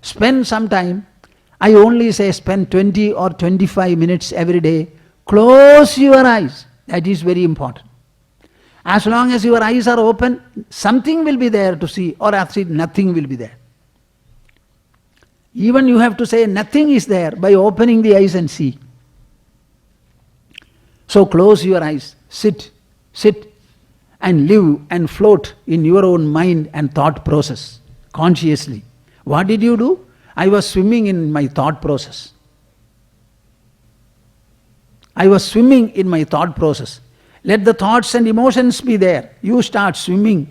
Spend some time. I only say spend 20 or 25 minutes every day. Close your eyes. That is very important. As long as your eyes are open, something will be there to see, or as if nothing will be there. Even you have to say nothing is there by opening the eyes and see. So close your eyes, sit and live and float in your own mind and thought process consciously. What did you do? I was swimming in my thought process. I was swimming in my thought process. Let the thoughts and emotions be there. You start swimming,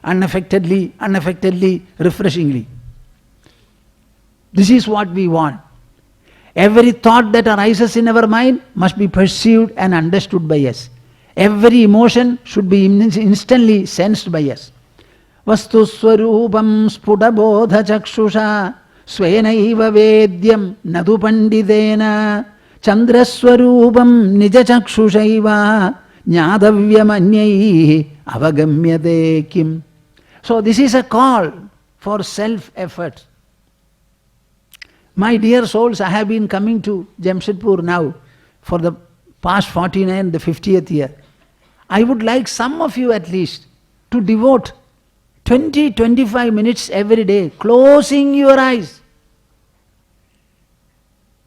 unaffectedly, refreshingly. This is what we want. Every thought that arises in our mind must be perceived and understood by us. Every emotion should be instantly sensed by us. Vastu swarupam spudabodha chakshusha svenaiva vedyam nadu pandidena chandraswarupam nija chakshushaiva jnadavyamanyai avagamyate kim. So this is a call for self-effort. My dear souls, I have been coming to Jamshedpur now for the past 49, the 50th year. I would like some of you at least to devote 20-25 minutes every day, closing your eyes.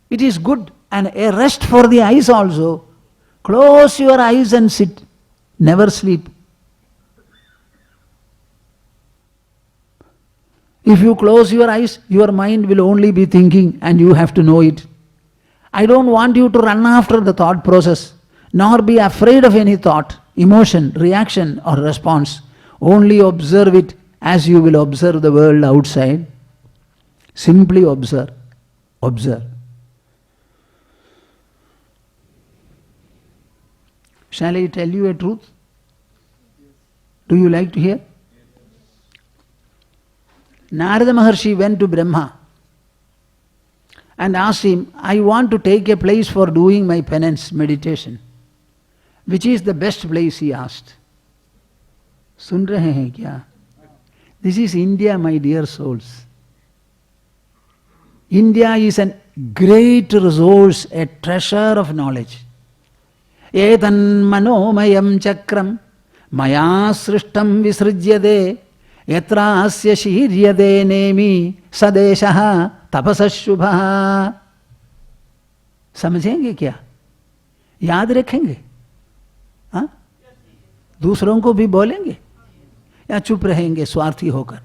It is good, and a rest for the eyes also. Close your eyes and sit. Never sleep. If you close your eyes, your mind will only be thinking, and you have to know it. I don't want you to run after the thought process, nor be afraid of any thought, emotion, reaction or response. Only observe it as you will observe the world outside. Simply observe. Observe. Shall I tell you a truth? Do you like to hear? Narada Maharshi went to Brahma and asked him, I want to take a place for doing my penance, meditation. Which is the best place, he asked. Sun rahe hain kya? This is India, my dear souls. India is a great resource, a treasure of knowledge. Etan manomayam chakram maya srishtam visrijyade yatra asya shiryade nemi sadeshaha tapasashubha. समझेंगे क्या? याद रखेंगे? हाँ? दूसरों को भी बोलेंगे या चुप रहेंगे स्वार्थी होकर?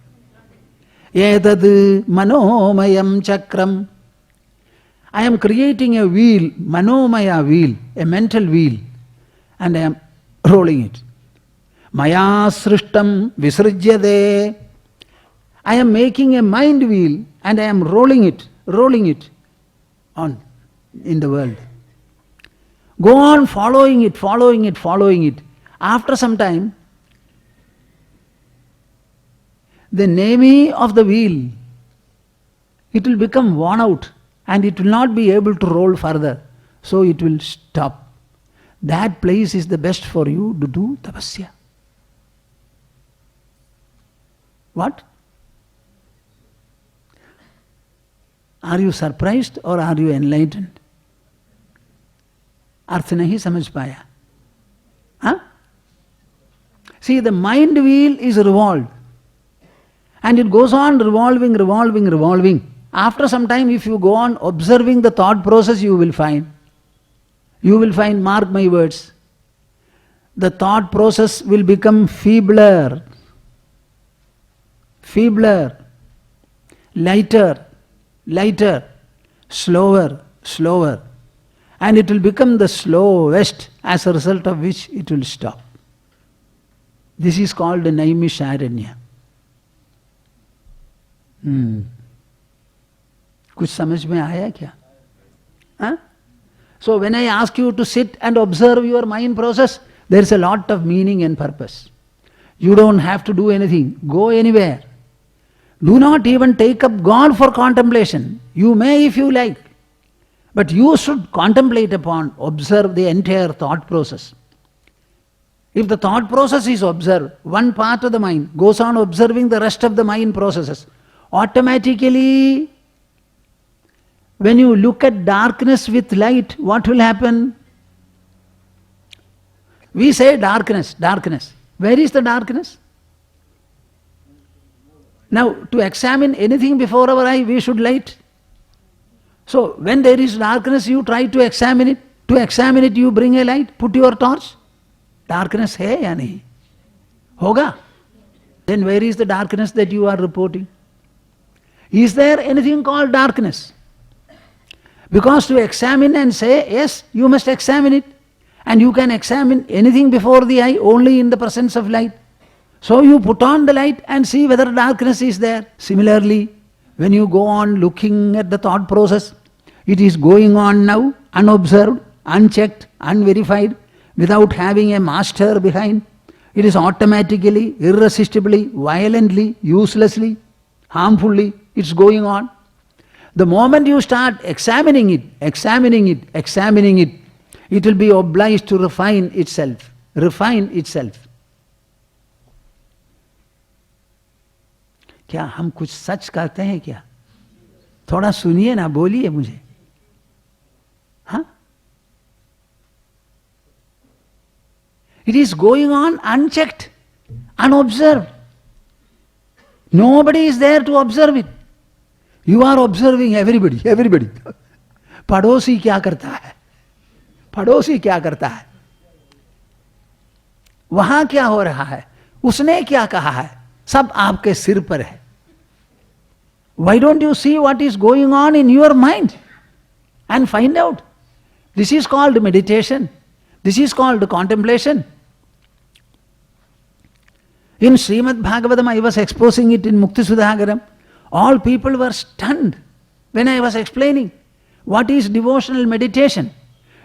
एतद् मनोमयम चक्रम. I am creating a wheel, manomaya wheel, a mental wheel, and I am rolling it. Maya srishtam visrijyade. I am making a mind wheel and I am rolling it on in the world. Go on following it. After some time, the name of the wheel, it will become worn out and it will not be able to roll further. So it will stop. That place is the best for you to do tapasya. What? Are you surprised or are you enlightened? अर्थ नहीं समझ पाया? Huh? See, the mind wheel is revolved and it goes on revolving. After some time, if you go on observing the thought process, you will find, mark my words, the thought process will become feebler, lighter, slower, and it will become the slowest, as a result of which it will stop. This is called the Naimisharanya. कुछ समझ में आया क्या? Huh? So when I ask you to sit and observe your mind process, there is a lot of meaning and purpose. You don't have to do anything. Go anywhere. Do not even take up God for contemplation. You may if you like. But you should contemplate upon, observe the entire thought process. If the thought process is observed, one part of the mind goes on observing the rest of the mind processes. Automatically, when you look at darkness with light, what will happen? We say darkness, darkness. Where is the darkness? Now, to examine anything before our eye, we should light. So, when there is darkness, you try to examine it. To examine it, you bring a light, put your torch. Darkness hai ya nahi? Hoga? Then where is the darkness that you are reporting? Is there anything called darkness? Because to examine and say, yes, you must examine it. And you can examine anything before the eye only in the presence of light. So you put on the light and see whether darkness is there. Similarly, when you go on looking at the thought process, it is going on now, unobserved, unchecked, unverified, without having a master behind. It is automatically, irresistibly, violently, uselessly, harmfully, it's going on. The moment you start examining it, it will be obliged to refine itself. क्या हम कुछ सच कहते हैं क्या? थोड़ा सुनिए ना, बोलिए मुझे. हाँ? It is going on unchecked, unobserved. Nobody is there to observe it. You are observing everybody. पड़ोसी क्या करता है? वहां क्या हो रहा है? उसने क्या कहा है? सब आपके सिर पर है. Why don't you see what is going on in your mind and find out? This is called meditation. This is called contemplation. In Srimad Bhagavatam, I was exposing it in Mukti Sudhagaram. All people were stunned when I was explaining what is devotional meditation.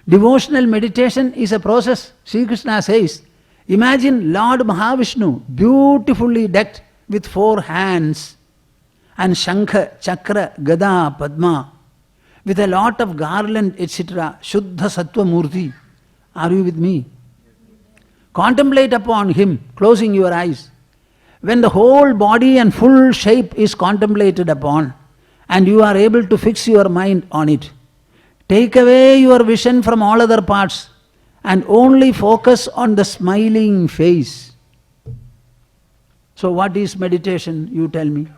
Devotional meditation is a process. Sri Krishna says, imagine Lord Mahavishnu beautifully decked with 4 hands and Shankha, Chakra, Gada, Padma, with a lot of garland, etc. Shuddha Sattva Murti. Are you with me? Contemplate upon him, closing your eyes. When the whole body and full shape is contemplated upon, and you are able to fix your mind on it, take away your vision from all other parts and only focus on the smiling face. So what is meditation, you tell me?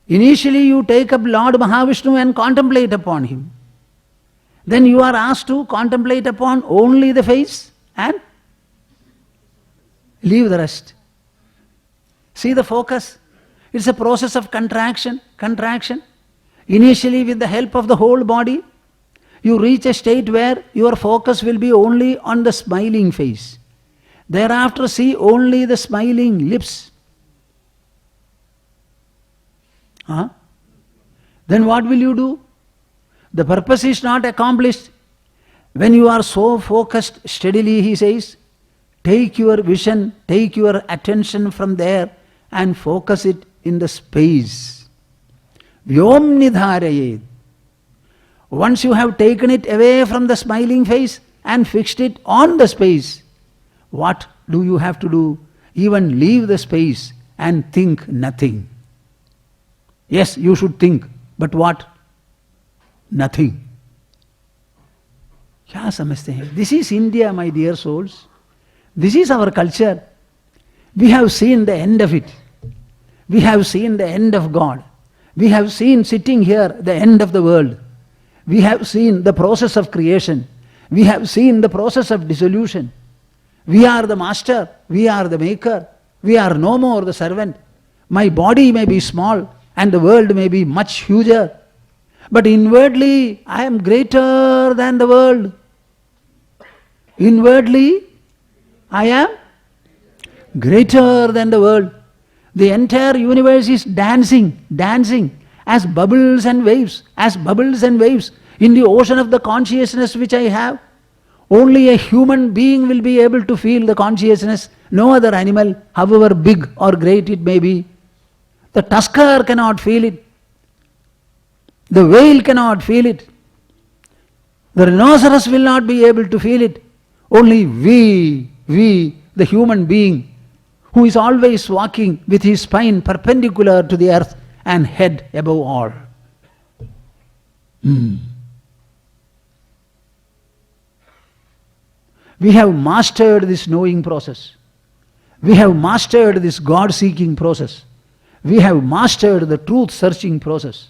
Initially you take up Lord Mahavishnu and contemplate upon him. Then you are asked to contemplate upon only the face and leave the rest. See the focus. It's a process of contraction. Initially with the help of the whole body, you reach a state where your focus will be only on the smiling face. Thereafter see only the smiling lips. Then what will you do? The purpose is not accomplished. When you are so focused steadily, he says, take your vision, take your attention from there and focus it in the space. Vyom nidharayet. Once you have taken it away from the smiling face and fixed it on the space, what do you have to do? Even leave the space and think nothing. Yes, you should think, but what? Nothing. क्या समझते हैं? This is India, my dear souls. This is our culture. We have seen the end of it. We have seen the end of God. We have seen sitting here the end of the world. We have seen the process of creation. We have seen the process of dissolution. We are the master. We are the maker. We are no more the servant. My body may be small and the world may be much huger. But inwardly, I am greater than the world. Inwardly, I am greater than the world. The entire universe is dancing as bubbles and waves, in the ocean of the consciousness which I have. Only a human being will be able to feel the consciousness, no other animal, however big or great it may be. The tusker cannot feel it. The whale cannot feel it. The rhinoceros will not be able to feel it. Only we, the human being, who is always walking with his spine perpendicular to the earth and head above all. We have mastered this knowing process. We have mastered this God-seeking process. We have mastered the truth-searching process.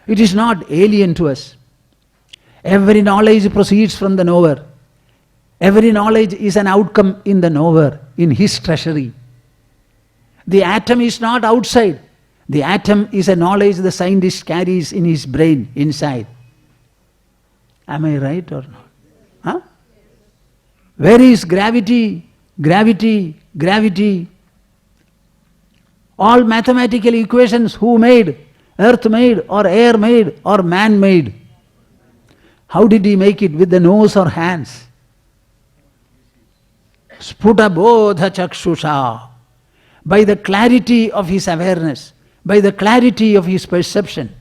It is not alien to us. Every knowledge proceeds from the knower. Every knowledge is an outcome in the knower, in his treasury. The atom is not outside. The atom is a knowledge the scientist carries in his brain, inside. Am I right or not? Huh? Where is gravity? Gravity, gravity. All mathematical equations, who made? Earth made, or air made, or man made? How did he make it? With the nose or hands? Sputa bodha chakshusha. By the clarity of his awareness, by the clarity of his perception.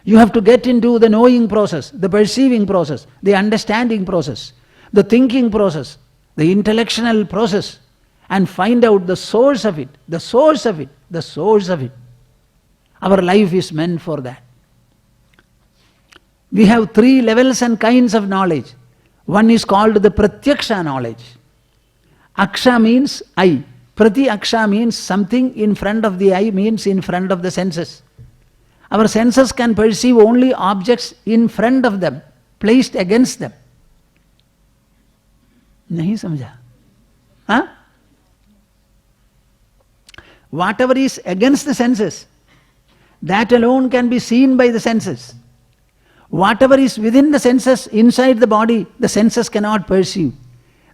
You have to get into the knowing process, the perceiving process, the understanding process, the thinking process, the intellectual process, and find out the source of it, the source of it, the source of it. Our life is meant for that. We have 3 levels and kinds of knowledge. One is called the pratyaksha knowledge. Aksha means eye. Prati aksha means something in front of the eye, means in front of the senses. Our senses can perceive only objects in front of them, placed against them. Nahi samjha? Huh? Whatever is against the senses, that alone can be seen by the senses. Whatever is within the senses, inside the body, the senses cannot perceive.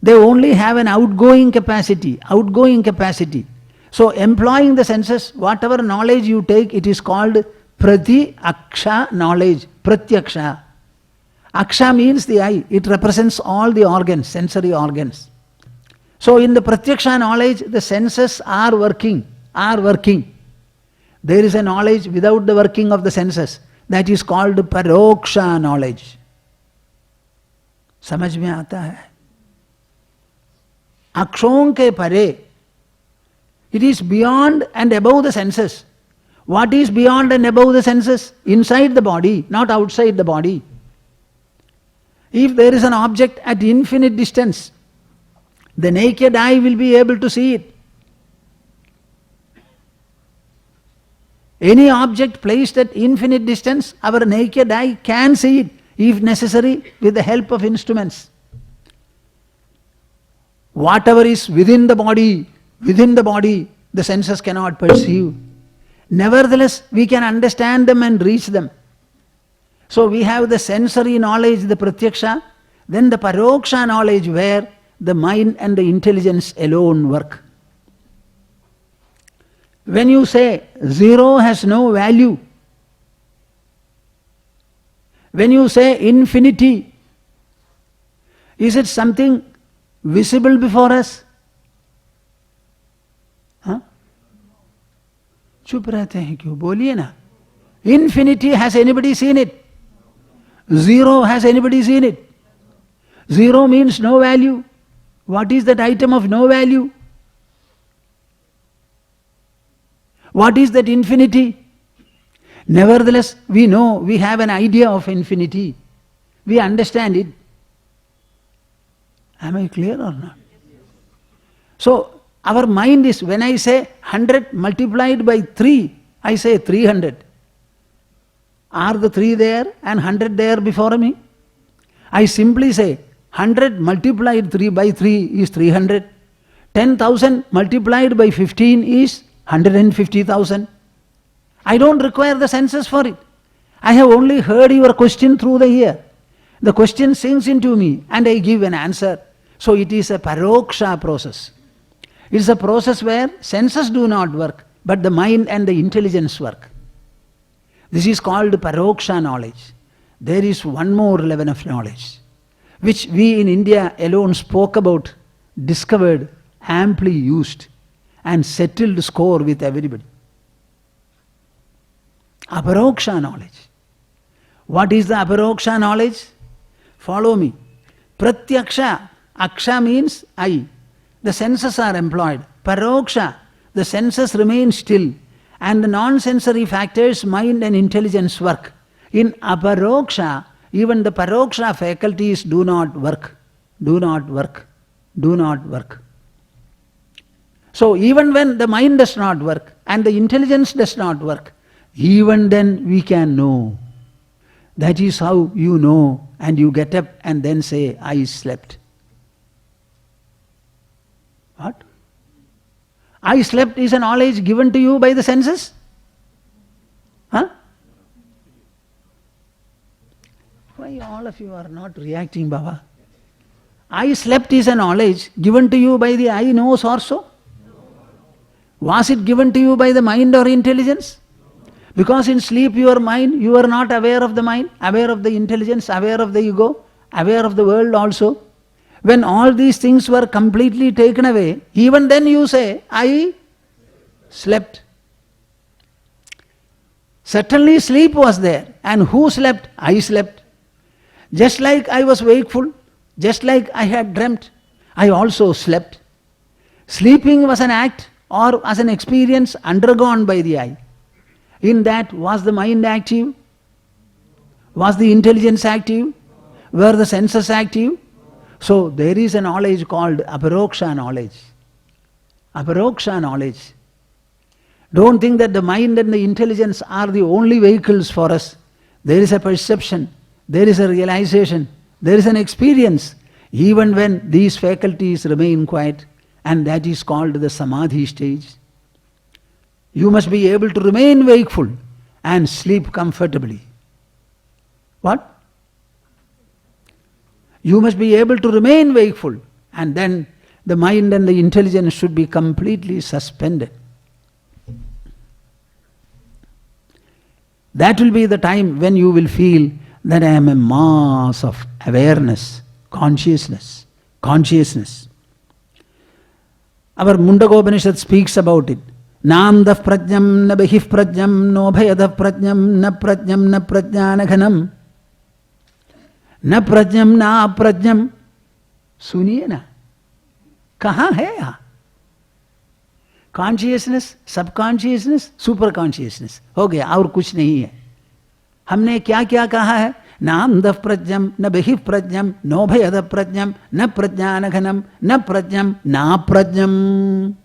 They only have an outgoing capacity, So employing the senses, whatever knowledge you take, it is called prati aksha knowledge, pratyaksha. Aksha means the eye, it represents all the organs, sensory organs. So in the pratyaksha knowledge, the senses are working. There is a knowledge without the working of the senses. That is called paroksha knowledge. समझ में आता है? अक्षों के परे, it is beyond and above the senses. What is beyond and above the senses? Inside the body, not outside the body. If there is an object at infinite distance, the naked eye will be able to see it. Any object placed at infinite distance, our naked eye can see it, if necessary, with the help of instruments. Whatever is within the body, the senses cannot perceive. Nevertheless, we can understand them and reach them. So we have the sensory knowledge, the pratyaksha, then the paroksha knowledge where the mind and the intelligence alone work. When you say 0 has no value, when you say infinity, is it something visible before us? हाँ? चुप रहते हैं क्यों? बोलिए ना. Infinity, has anybody seen it? 0, has anybody seen it? 0 means no value. What is that item of no value? What is that infinity? Nevertheless, we know, we have an idea of infinity. We understand it. Am I clear or not? So, our mind is, when I say 100 multiplied by 3, I say 300. Are the 3 there and 100 there before me? I simply say 100 multiplied 3 by 3 is 300. 10,000 multiplied by 15 is 150,000. I don't require the senses for it. I have only heard your question through the ear. The question sinks into me and I give an answer. So it is a paroksha process. It is a process where senses do not work, but the mind and the intelligence work. This is called paroksha knowledge. There is one more level of knowledge, which we in India alone spoke about, discovered, amply used, and settled score with everybody. Aparoksha knowledge. What is the aparoksha knowledge? Follow me. Pratyaksha. Aksha means eye. The senses are employed. Paroksha, the senses remain still, and the non-sensory factors, mind and intelligence, work. In aparoksha, even the paroksha faculties do not work. Do not work. Do not work. So even when the mind does not work and the intelligence does not work, even then we can know. That is how you know, and you get up and then say, I slept. What? I slept is a knowledge given to you by the senses? Huh? Why all of you are not reacting, Baba? I slept is a knowledge given to you by the eye, nose or so? Was it given to you by the mind or intelligence? Because in sleep your mind, you are not aware of the mind, aware of the intelligence, aware of the ego, aware of the world also. When all these things were completely taken away, even then you say, I slept. Certainly sleep was there. And who slept? I slept. Just like I was wakeful, just like I had dreamt, I also slept. Sleeping was an act or as an experience undergone by the eye. In that, was the mind active? Was the intelligence active? Were the senses active? So there is a knowledge called aparoksha knowledge. Aparoksha knowledge. Don't think that the mind and the intelligence are the only vehicles for us. There is a perception, there is a realization, there is an experience, even when these faculties remain quiet, and that is called the samadhi stage. You must be able to remain wakeful and sleep comfortably. What? You must be able to remain wakeful, and then the mind and the intelligence should be completely suspended. That will be the time when you will feel that I am a mass of awareness, consciousness. Our Mundagopanishad speaks about it. Namdav prajnam na behif prajnam no bhayadav prajnam na prajnam na prajnanaghanam na prajnam na aprajnam. सुनिए ना, कहाँ है यहाँ? Consciousness, सब consciousness, super consciousness हो गया, और कुछ नहीं है. हमने क्या क्या कहा है? नामदः प्रज्ञम न बहिः प्रज्ञम नो भयदः प्रज्ञम न प्रज्ञानघनम न प्रज्ञम नाप्रज्ञम.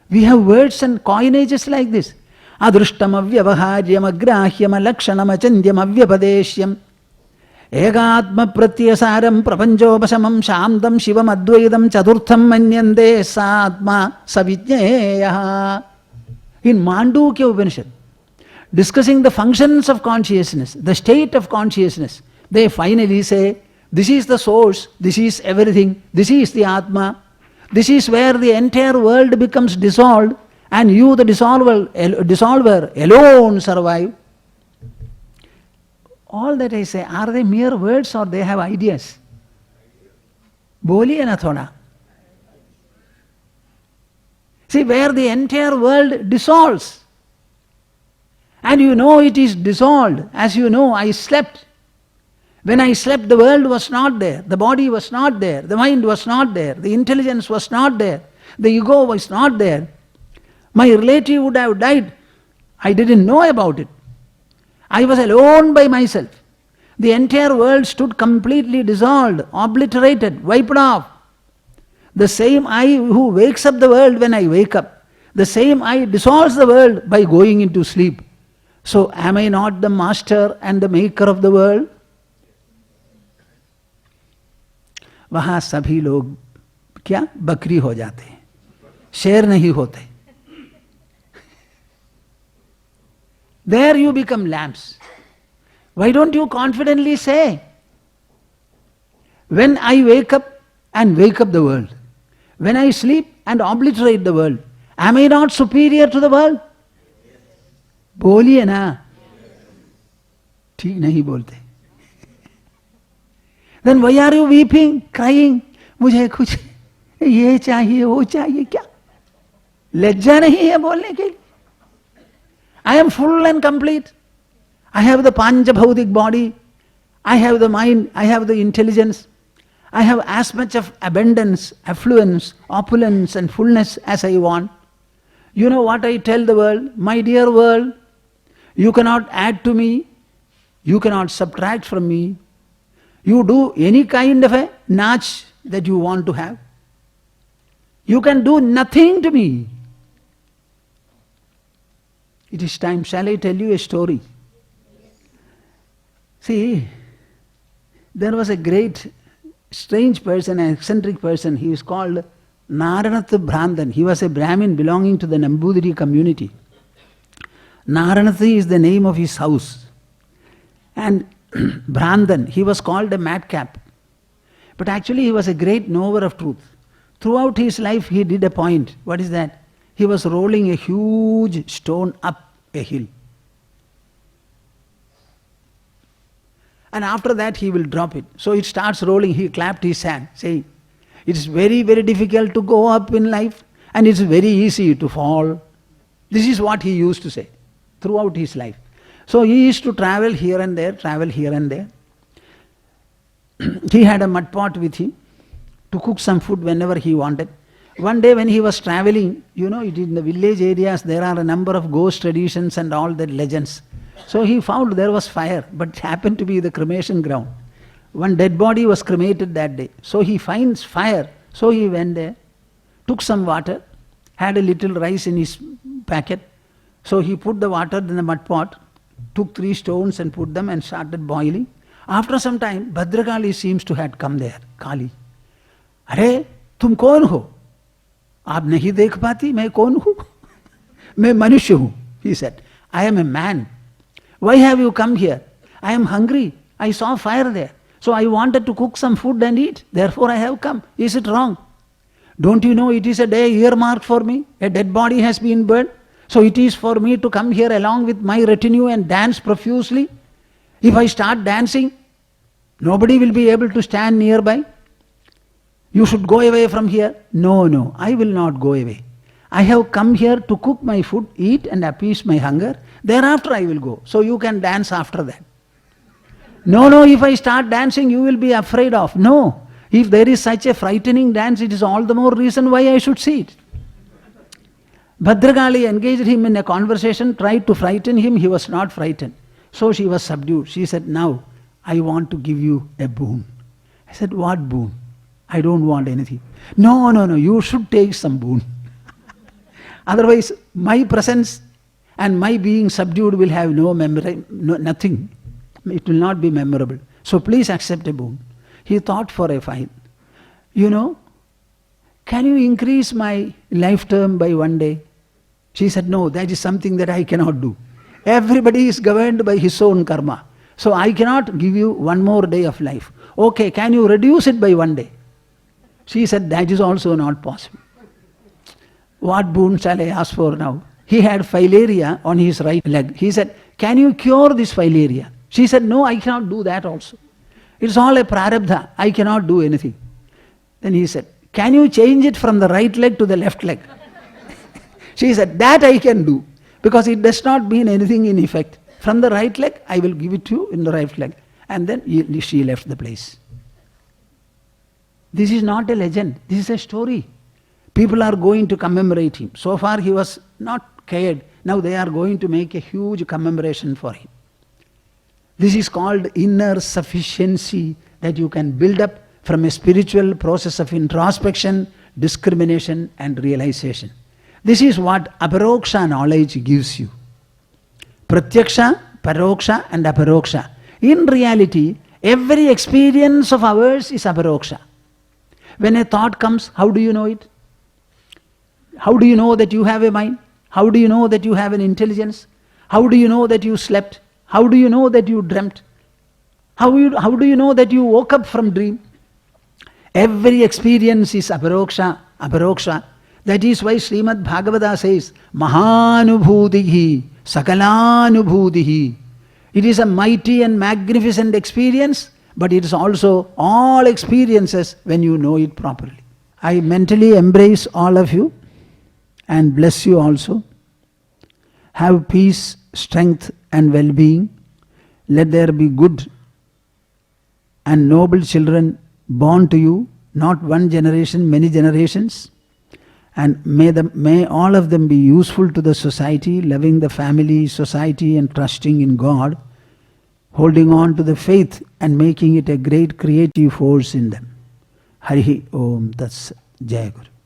We have words and coinages like this. Adrushtam avyavaharyam agrahyam alakshanam achandyam avyapadeshyam Egatma pratyasaram prapanchopasamam shantam shivam advaidam chaturtham manyante satma savijñeya. In Mandukya Upanishad, discussing the functions of consciousness, the state of consciousness, they finally say, this is the source, this is everything, this is the Atma, this is where the entire world becomes dissolved, and you, the dissolver alone survive. All that I say, are they mere words or they have ideas? Boliye na thoda. See, where the entire world dissolves, and you know it is dissolved, as you know, I slept. When I slept, the world was not there, the body was not there, the mind was not there, the intelligence was not there, the ego was not there. My relative would have died. I didn't know about it. I was alone by myself. The entire world stood completely dissolved, obliterated, wiped off. The same I who wakes up the world when I wake up, the same I dissolves the world by going into sleep. So am I not the master and the maker of the world? वहाँ सभी लोग क्या बकरी हो जाते हैं, शेर नहीं होते. There you become lambs. Why don't you confidently say, when I wake up and wake up the world, when I sleep and obliterate the world, am I not superior to the world? बोलिए ना. ठीक नहीं बोलते. Then why are you weeping, crying? मुझे कुछ ये चाहिए, वो चाहिए, क्या लज्जा नहीं है बोलने के लिए? I am full and complete. I have the Panchabhautik body, I have the mind, I have the intelligence, I have as much of abundance, affluence, opulence and fullness as I want. You know what I tell the world? My dear world, you cannot add to me, you cannot subtract from me. You do any kind of a notch that you want to have. You can do nothing to me. It is time. Shall I tell you a story? See, there was a great, strange person, an eccentric person. He was called Naranath Bhrandan. He was a Brahmin belonging to the Nambudiri community. Naranath is the name of his house. And Bhrandan, he was called a madcap. But actually he was a great knower of truth. Throughout his life he did a point. What is that? He was rolling a huge stone up a hill. And after that he will drop it. So it starts rolling. He clapped his hand, saying, it is very, very difficult to go up in life and it's very easy to fall. This is what he used to say throughout his life. So he used to travel here and there, He had a mud pot with him to cook some food whenever he wanted. One day when he was traveling, you know, in the village areas there are a number of ghost traditions and all that legends. So he found there was fire, but it happened to be the cremation ground. One dead body was cremated that day. So he finds fire. So he went there, took some water, had a little rice in his packet. So he put the water in the mud pot, took 3 stones and put them and started boiling. After some time, Bhadrakali seems to have come there. Kali. अरे तुम कौन हो? आप नहीं देख पाती मैं कौन हूँ? मैं मनुष्य हूँ. He said, I am a man. Why have you come here? I am hungry. I saw fire there. So I wanted to cook some food and eat. Therefore I have come. Is it wrong? Don't you know it is a day earmarked for me? A dead body has been burned. So it is for me to come here along with my retinue and dance profusely. If I start dancing, nobody will be able to stand nearby. You should go away from here. No, I will not go away. I have come here to cook my food, eat and appease my hunger. Thereafter I will go. So you can dance after that. No, if I start dancing, you will be afraid of. No, if there is such a frightening dance, it is all the more reason why I should see it. Bhadrakali engaged him in a conversation, tried to frighten him. He was not frightened. So she was subdued. She said, now I want to give you a boon. I said, what boon? I don't want anything. No, you should take some boon. Otherwise, my presence and my being subdued will have no memory, nothing. It will not be memorable. So please accept a boon. He thought for a while. You know, can you increase my life term by 1 day? She said, no, that is something that I cannot do. Everybody is governed by his own karma. So I cannot give you 1 more day of life. Okay, can you reduce it by 1 day? She said, that is also not possible. What boon shall I ask for now? He had filaria on his right leg. He said, can you cure this filaria? She said, no, I cannot do that also. It's all a prarabdha. I cannot do anything. Then he said, can you change it from the right leg to the left leg? She said, that I can do. Because it does not mean anything in effect. From the right leg, I will give it to you in the right leg. And then she left the place. This is not a legend. This is a story. People are going to commemorate him. So far he was not cared. Now they are going to make a huge commemoration for him. This is called inner sufficiency that you can build up from a spiritual process of introspection, discrimination and realization. This is what aparoksha knowledge gives you. Pratyaksha, paroksha and aparoksha. In reality, every experience of ours is aparoksha. When a thought comes, how do you know it? How do you know that you have a mind? How do you know that you have an intelligence? How do you know that you slept? How do you know that you dreamt? How do you know that you woke up from dream? Every experience is aparoksha, aparoksha. That is why Srimad Bhagavata says, Mahanubhutihi, Sakalanubhutihi. It is a mighty and magnificent experience, but it is also all experiences when you know it properly. I mentally embrace all of you and bless you also. Have peace, strength and well-being. Let there be good and noble children born to you, not one generation, many generations. And may all of them be useful to the society, loving the family, society, and trusting in God, holding on to the faith and making it a great creative force in them. Harihi Om Tat Sat. Jai Guru.